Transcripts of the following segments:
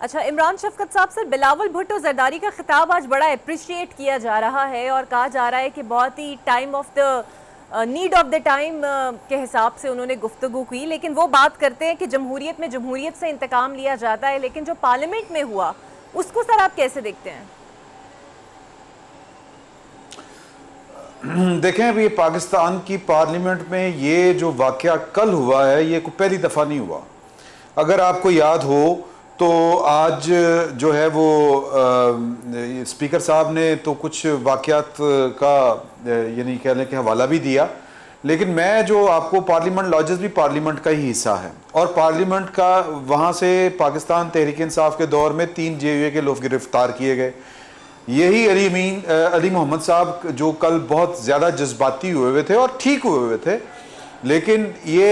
अच्छा, इमरान शफकत साहब, सर बिलावल भुट्टो जरदारी का खिताब आज बड़ा अप्रिशिएट किया जा रहा है और कहा जा रहा है कि बहुत ही time of the need of the time के हिसाब से उन्होंने गुफ्तगू की, लेकिन वो बात करते हैं कि जमहूरियत में जमहूरियत से इंतकाम लिया जाता है, लेकिन जो पार्लियामेंट में हुआ उसको सर आप कैसे देखते हैं? देखें, अभी पाकिस्तान की पार्लियामेंट में ये जो वाक़या कल हुआ है ये कोई पहली दफ़ा नहीं हुआ। अगर आपको याद हो तो आज जो है वो स्पीकर साहब ने तो कुछ वाक़यात का यानी कह लें कि हवाला भी दिया, लेकिन मैं जो आपको पार्लियामेंट लॉजेस भी पार्लियामेंट का ही हिस्सा है और पार्लियामेंट का वहाँ से पाकिस्तान तहरीक इंसाफ के दौर में 3 JUA के लोग गिरफ्तार किए गए। यही अली मोहम्मद साहब जो कल बहुत ज़्यादा जज्बाती हुए थे और ठीक हुए थे, लेकिन ये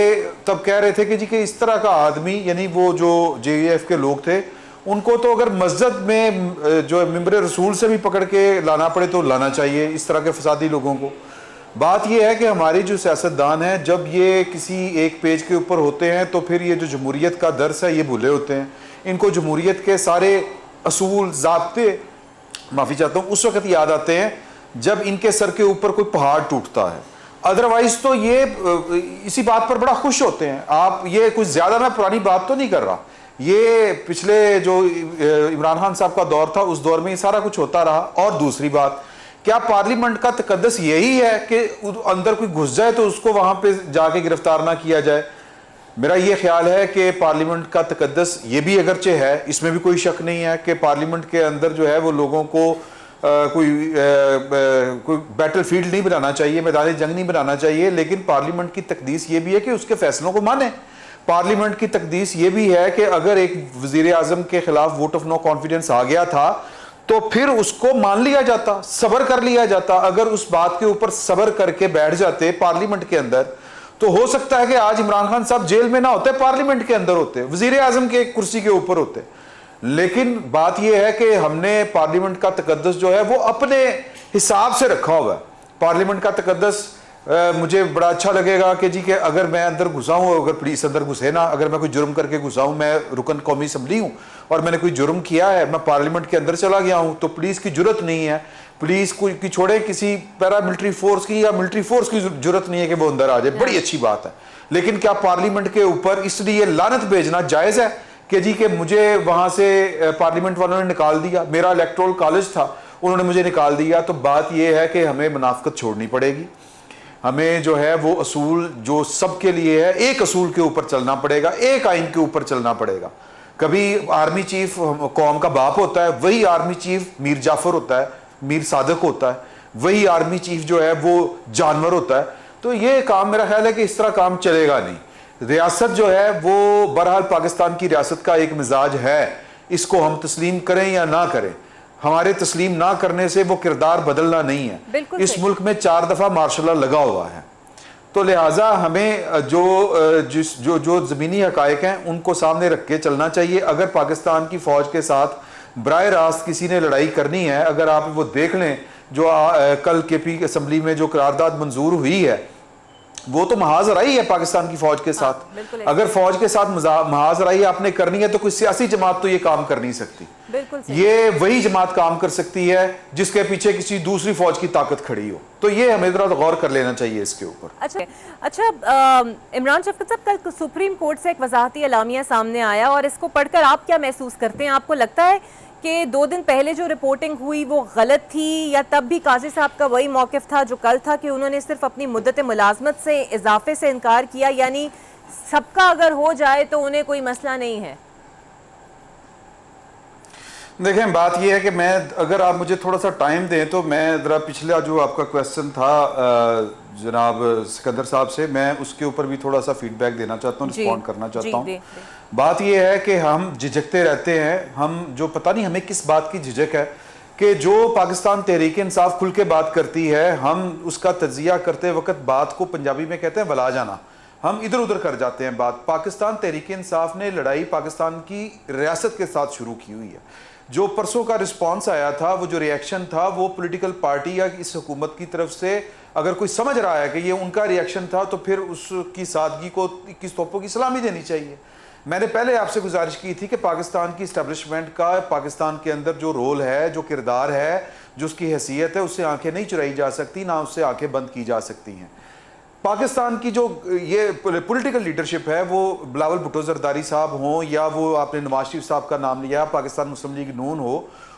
तब कह रहे थे कि जी कि इस तरह का आदमी, यानी वो जो JUF के लोग थे, उनको तो अगर मस्जिद में जो मिंबर रसूल से भी पकड़ के लाना पड़े तो लाना चाहिए इस तरह के फसादी लोगों को। बात यह है कि हमारी जो सियासतदान है जब ये किसी एक पेज के ऊपर होते हैं तो फिर ये जो जमहूरियत का दर्स है ये भूले होते हैं। इनको जमहूरियत के सारे असूल, ज़ाब्ते, माफ़ी चाहता हूँ, उस वक्त याद आते हैं जब इनके सर के ऊपर कोई पहाड़ टूटता है। अदरवाइज तो ये इसी बात पर बड़ा खुश होते हैं। आप ये कुछ ज़्यादा, मैं पुरानी बात तो नहीं कर रहा, ये पिछले जो इमरान खान साहब का दौर था उस दौर में ये सारा कुछ होता रहा। और दूसरी बात, क्या पार्लियामेंट का तकद्दस यही है कि अंदर कोई घुस जाए तो उसको वहाँ पे जाके गिरफ्तार ना किया जाए? मेरा ये ख्याल है कि पार्लियामेंट का तकद्दस ये भी अगरचे है, इसमें भी कोई शक नहीं है कि पार्लियामेंट के अंदर जो है वो लोगों को कोई बैटल फील्ड नहीं बनाना चाहिए, मैदान जंग नहीं बनाना चाहिए, लेकिन पार्लियामेंट की तकदीस ये भी है कि उसके फैसलों को माने। पार्लियामेंट की तकदीस ये भी है कि अगर एक वजीर आजम के खिलाफ वोट ऑफ नो कॉन्फिडेंस आ गया था तो फिर उसको मान लिया जाता, सब्र कर लिया जाता। अगर उस बात के ऊपर सब्र करके बैठ जाते पार्लियामेंट के अंदर तो हो सकता है कि आज इमरान खान साहब जेल में ना होते, पार्लियामेंट के अंदर होते, वजीर आजम के कुर्सी के ऊपर होते। लेकिन बात यह है कि हमने पार्लियामेंट का तकद्दस जो है वो अपने हिसाब से रखा हुआ है। पार्लियामेंट का तकद्दस मुझे बड़ा अच्छा लगेगा कि जी कि अगर मैं अंदर घुसा हूँ, अगर पुलिस अंदर घुसे ना, अगर मैं कोई जुर्म करके घुसा हूँ, मैं रुकन कौमी असम्बली हूँ और मैंने कोई जुर्म किया है, मैं पार्लियामेंट के अंदर चला गया हूँ, तो पुलिस की जरूरत नहीं है, पुलिस को की छोड़े किसी पैरा मिलिट्री फोर्स की या मिलिट्री फोर्स की जरूरत नहीं है कि वो अंदर आ जाए। बड़ी अच्छी बात है। लेकिन क्या पार्लियामेंट के ऊपर इसलिए लानत भेजना जायज़ है कि जी कि मुझे वहाँ से पार्लियामेंट वालों ने निकाल दिया, मेरा इलेक्टोरल कॉलेज था, उन्होंने मुझे निकाल दिया? तो बात यह है कि हमें मुनाफकत छोड़नी पड़ेगी। हमें जो है वो असूल जो सबके लिए है, एक असूल के ऊपर चलना पड़ेगा, एक आइन के ऊपर चलना पड़ेगा। कभी आर्मी चीफ कौम का बाप होता है, वही आर्मी चीफ मीर जाफर होता है, मीर सादक होता है, वही आर्मी चीफ जो है वो जानवर होता है। तो ये काम मेरा ख्याल है कि इस तरह काम चलेगा नहीं। रियासत जो है वो बहरहाल पाकिस्तान की रियासत का एक मिजाज है, इसको हम तस्लीम करें या ना करें, हमारे तस्लीम ना करने से वो किरदार बदलना नहीं है। इस मुल्क में 4 दफा मार्शल लॉ लगा हुआ है, तो लिहाजा हमें जो ज़मीनी हकायक हैं उनको सामने रख के चलना चाहिए। अगर पाकिस्तान की फ़ौज के साथ बराह रास्त किसी ने लड़ाई करनी है, अगर आप वो देख लें जो कल KP असम्बली में जो करारदाद मंजूर हुई है वो तो महाजराई है पाकिस्तान की फौज के साथ। अगर फौज के साथ महाजराई आपने करनी है तो कोई सियासी जमात तो ये काम कर नहीं सकती। ये वही जमात काम कर सकती है जिसके पीछे किसी दूसरी फौज की ताकत खड़ी हो। तो ये हमें जरा गौर कर लेना चाहिए इसके ऊपर। अच्छा, इमरान शफकत साहब, कल सुप्रीम कोर्ट से एक वजाहती एलामिया सामने आया और इसको पढ़कर आप क्या महसूस करते हैं? आपको लगता है कि 2 दिन पहले जो रिपोर्टिंग हुई वो गलत थी, या तब भी काजी साहब का वही मौक़िफ़ था जो कल था कि उन्होंने सिर्फ अपनी मुद्दत मुलाजमत से इजाफे से इनकार किया, यानी सबका अगर हो जाए तो उन्हें कोई मसला नहीं है? देखें, बात यह है कि मैं, अगर आप मुझे थोड़ा सा टाइम दें तो मैं ज़रा पिछला जो आपका क्वेश्चन था जनाब सिकंदर साहब से, मैं उसके ऊपर भी थोड़ा सा फीडबैक देना चाहता हूँ, रिस्पॉन्ड करना चाहता हूँ। बात यह है कि हम झिझकते रहते हैं, हम जो पता नहीं हमें किस बात की झिझक है कि जो पाकिस्तान तहरीक इंसाफ खुल के बात करती है, हम उसका तज्जिया करते वक्त बात को पंजाबी में कहते हैं वला जाना, हम इधर उधर कर जाते हैं बात। पाकिस्तान तहरीक इंसाफ ने लड़ाई पाकिस्तान की रियासत के साथ शुरू की हुई है। जो परसों का रिस्पांस आया था, वो जो रिएक्शन था, वो पॉलिटिकल पार्टी या इस हुकूमत की तरफ से अगर कोई समझ रहा है कि ये उनका रिएक्शन था तो फिर उसकी सादगी को 21 तोपों की सलामी देनी चाहिए। मैंने पहले आपसे गुजारिश की थी कि पाकिस्तान की इस्टेब्लिशमेंट का पाकिस्तान के अंदर जो रोल है, जो किरदार है, जो उसकी हैसियत है, उससे आंखें नहीं चुराई जा सकती, ना उससे आंखें बंद की जा सकती हैं। पाकिस्तान की जो ये पॉलिटिकल लीडरशिप है, वो बिलावल भुट्टो जरदारी साहब हों या वो आपने नवाज शरीफ साहब का नाम लिया, पाकिस्तान मुस्लिम लीग नून हो,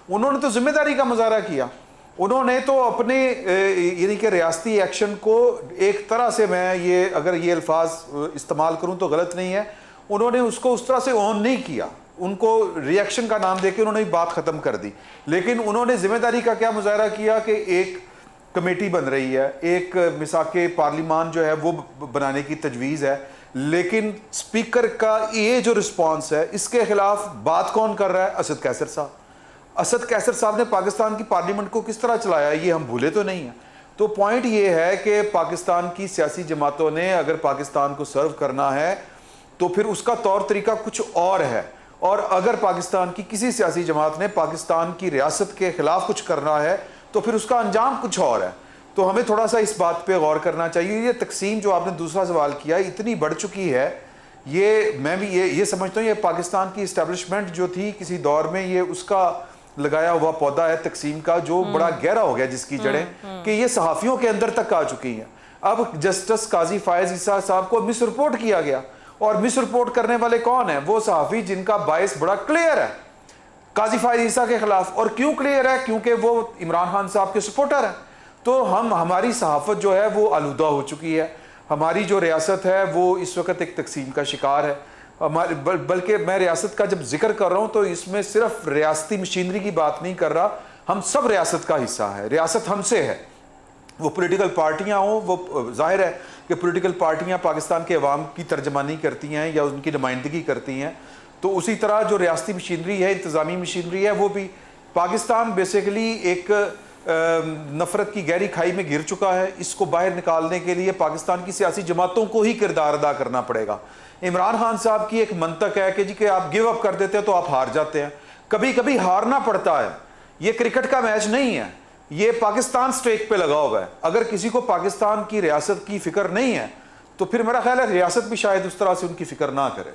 उन्होंने तो जिम्मेदारी का मुजाहरा किया। उन्होंने तो अपने यानी कि रियासती एक्शन को एक तरह से, मैं ये अगर ये अल्फाज इस्तेमाल करूं तो गलत नहीं है, उन्होंने उसको उस तरह से ऑन नहीं किया, उनको रिएक्शन का नाम देके उन्होंने बात ख़त्म कर दी। लेकिन उन्होंने जिम्मेदारी का क्या मुजाहरा किया कि एक कमेटी बन रही है, एक मिसाके पार्लिमान जो है वो बनाने की तजवीज़ है, लेकिन स्पीकर का ये जो रिस्पॉन्स है, इसके खिलाफ बात कौन कर रहा है? असद कैसर साहब। असद कैसर साहब ने पाकिस्तान की पार्लियामेंट को किस तरह चलाया, ये हम भूले तो नहीं हैं। तो पॉइंट ये है कि पाकिस्तान की सियासी जमातों ने अगर पाकिस्तान को सर्व करना है तो फिर उसका तौर तरीका कुछ और है, और अगर पाकिस्तान की किसी सियासी जमात ने पाकिस्तान की रियासत के खिलाफ कुछ करना है तो फिर उसका अंजाम कुछ और है। तो हमें थोड़ा सा इस बात पे गौर करना चाहिए। ये तकसीम जो आपने दूसरा सवाल किया इतनी बढ़ चुकी है, ये मैं भी ये समझता हूँ, ये पाकिस्तान की इस्टेब्लिशमेंट जो थी किसी दौर में, ये उसका लगाया हुआ पौधा है तकसीम का, जो बड़ा गहरा हो गया, जिसकी जड़ें कि ये सहाफ़ियों के अंदर तक आ चुकी हैं। अब जस्टिस काजी फायज ईसा साहब को मिस रिपोर्ट किया गया, और मिस रिपोर्ट करने वाले कौन है? वो सहाफ़ी जिनका बायस बड़ा क्लियर है काजी फायज ईसा के खिलाफ। और क्यों क्लियर है? क्योंकि वो इमरान खान साहब के सपोर्टर है। तो हमारी सहाफ़त जो है वो आलूदा हो चुकी है, हमारी जो रियासत है वो इस वक्त एक तकसीम का शिकार है। हमारे बल्कि मैं रियासत का जब जिक्र कर रहा हूँ तो इसमें सिर्फ रियासती मशीनरी की बात नहीं कर रहा, हम सब रियासत का हिस्सा है, रियासत हमसे है। वो पॉलिटिकल पार्टियाँ हों, वो जाहिर है कि पॉलिटिकल पार्टियाँ पाकिस्तान के अवाम की तर्जमानी करती हैं या उनकी नुमाइंदगी करती हैं, तो उसी तरह जो रियासती मशीनरी है, इंतज़ामी मशीनरी है, वो भी। पाकिस्तान बेसिकली एक नफ़रत की गहरी खाई में गिर चुका है। इसको बाहर निकालने के लिए पाकिस्तान की सियासी जमातों को ही किरदार अदा करना पड़ेगा। इमरान खान साहब की एक मंतक है कि जी कि आप गिव अप कर देते हैं तो आप हार जाते हैं। कभी कभी हारना पड़ता है, ये क्रिकेट का मैच नहीं है, ये पाकिस्तान स्टेक पे लगा हुआ है। अगर किसी को पाकिस्तान की रियासत की फिक्र नहीं है तो फिर मेरा ख्याल है रियासत भी शायद उस तरह से उनकी फिक्र ना करे।